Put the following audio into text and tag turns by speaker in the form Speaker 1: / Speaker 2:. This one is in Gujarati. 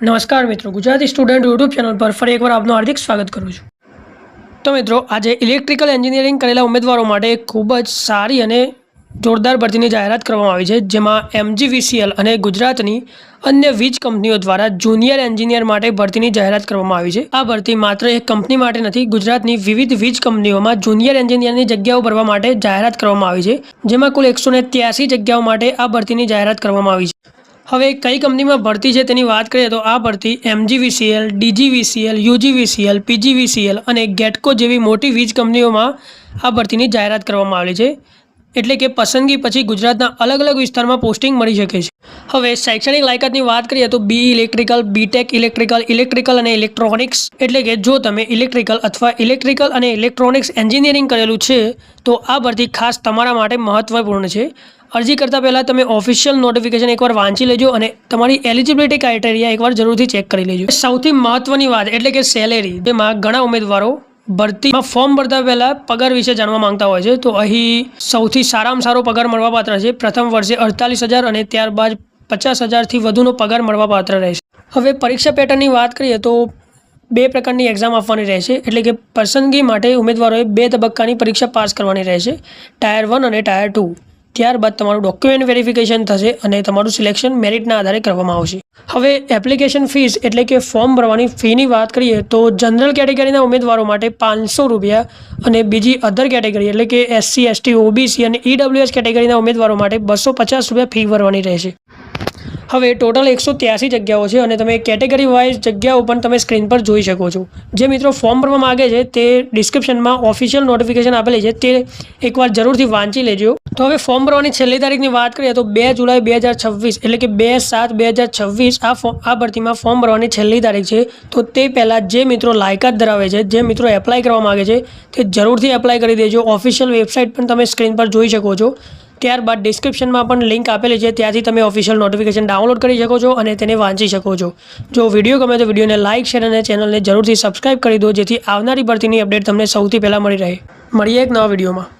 Speaker 1: નમસ્કાર મિત્રો, ગુજરાતી સ્ટુડન્ટ યુટ્યુબ ચેનલ પર ફરી એકવાર આપનું હાર્દિક સ્વાગત કરું છું। તો મિત્રો, આજે ઇલેક્ટ્રિકલ એન્જિનિયરિંગ કરેલા ઉમેદવારો માટે ખૂબ જ સારી અને જોરદાર ભરતીની જાહેરાત કરવામાં આવી છે, જેમાં MGVCL અને ગુજરાતની અન્ય વીજ કંપનીઓ દ્વારા જુનિયર એન્જિનિયર માટે ભરતીની જાહેરાત કરવામાં આવી છે। આ ભરતી માત્ર એક કંપની માટે નથી, ગુજરાતની વિવિધ વીજ કંપનીઓમાં જુનિયર એન્જિનિયરની જગ્યાઓ ભરવા માટે જાહેરાત કરવામાં આવી છે, જેમાં કુલ 183 જગ્યાઓ માટે આ ભરતીની જાહેરાત કરવામાં આવી છે। હવે કઈ કંપનીમાં ભરતી છે તેની વાત કરીએ તો આ ભરતી MGVCL, DGVCL, UGVCL, PGVCL અને ગેટકો જેવી મોટી વીજ કંપનીઓમાં આ ભરતીની જાહેરાત કરવામાં આવેલી છે, એટલે કે પસંદગી પછી ગુજરાતના અલગ અલગ વિસ્તારમાં પોસ્ટિંગ મળી શકે છે। હવે શૈક્ષણિક લાયકાતની વાત કરીએ તો BE ઇલેક્ટ્રિકલ, BTech ઇલેક્ટ્રિકલ અને ઇલેક્ટ્રોનિક્સ, એટલે કે જો તમે ઇલેક્ટ્રિકલ અથવા ઇલેક્ટ્રિકલ અને ઇલેક્ટ્રોનિક્સ એન્જિનિયરિંગ કરેલું છે તો આ ભરતી ખાસ તમારા માટે મહત્વપૂર્ણ છે। અરજી કરતાં પહેલાં તમે ઓફિશિયલ નોટિફિકેશન એકવાર વાંચી લેજો અને તમારી એલિજિબિલિટી ક્રાઇટેરિયા એકવાર જરૂરથી ચેક કરી લેજો। સૌથી મહત્વની વાત એટલે કે સેલેરી, જેમાં ઘણા ઉમેદવારો ભરતીમાં ફોર્મ ભરતા પહેલાં પગાર વિશે જાણવા માંગતા હોય છે, તો અહીં સૌથી સારામાં સારો પગાર મળવાપાત્ર છે। પ્રથમ વર્ષે 48,000 અને ત્યારબાદ 50,000થી વધુનો પગાર મળવાપાત્ર રહેશે। હવે પરીક્ષા પેટર્નની વાત કરીએ તો 2 પ્રકારની એક્ઝામ આપવાની રહેશે, એટલે કે પસંદગી માટે ઉમેદવારોએ 2 તબક્કાની પરીક્ષા પાસ કરવાની રહેશે, ટાયર 1 અને ટાયર 2। ત્યારબાદ તમારું ડોક્યુમેન્ટ વેરિફિકેશન થશે અને તમારું સિલેક્શન મેરિટના આધારે કરવામાં આવશે। હવે એપ્લિકેશન ફીસ એટલે કે ફોર્મ ભરવાની ફીની વાત કરીએ તો જનરલ કેટેગરીના ઉમેદવારો માટે 500 રૂપિયા અને બીજી અધર કેટેગરી એટલે કે SC, ST, OBC અને EWS કેટેગરીના ઉમેદવારો માટે 250 રૂપિયા ફી ભરવાની રહેશે। હવે ટોટલ 183 જગ્યાઓ છે અને તમે કેટેગરી વાઇઝ જગ્યાઓ પણ તમે સ્ક્રીન પર જોઈ શકો છો। જે મિત્રો ફોર્મ ભરવા માગે છે તે ડિસ્ક્રિપ્શનમાં ઓફિશિયલ નોટિફિકેશન આપેલી છે, તે એકવાર જરૂરથી વાંચી લેજો। તો હવે ફોર્મ ભરવાની છેલ્લી તારીખની વાત કરીએ તો 2 જુલાઈ 2026 એટલે કે 2/7/2026 આ ભરતીમાં ફોર્મ ભરવાની છેલ્લી તારીખ છે। તો તે પહેલાં જે મિત્રો લાયકાત ધરાવે છે, જે મિત્રો એપ્લાય કરવા માગે છે તે જરૂરથી એપ્લાય કરી દેજો। ઓફિશિયલ વેબસાઇટ પણ તમે સ્ક્રીન પર જોઈ શકો છો। ત્યારબાદ ડિસ્ક્રિપ્શનમાં પણ લિંક આપેલી છે, ત્યાંથી તમે ઓફિશિયલ નોટિફિકેશન ડાઉનલોડ કરી શકો છો અને તેને વાંચી શકો છો। જો વિડીયો ગમે તો વિડીયોને લાઇક, શેર અને ચેનલને જરૂરથી સબસ્ક્રાઇબ કરી દો, જેથી આવનારી ભરતીની અપડેટ તમને સૌથી પહેલાં મળી રહે। મળીએ એક નવા વિડીયોમાં।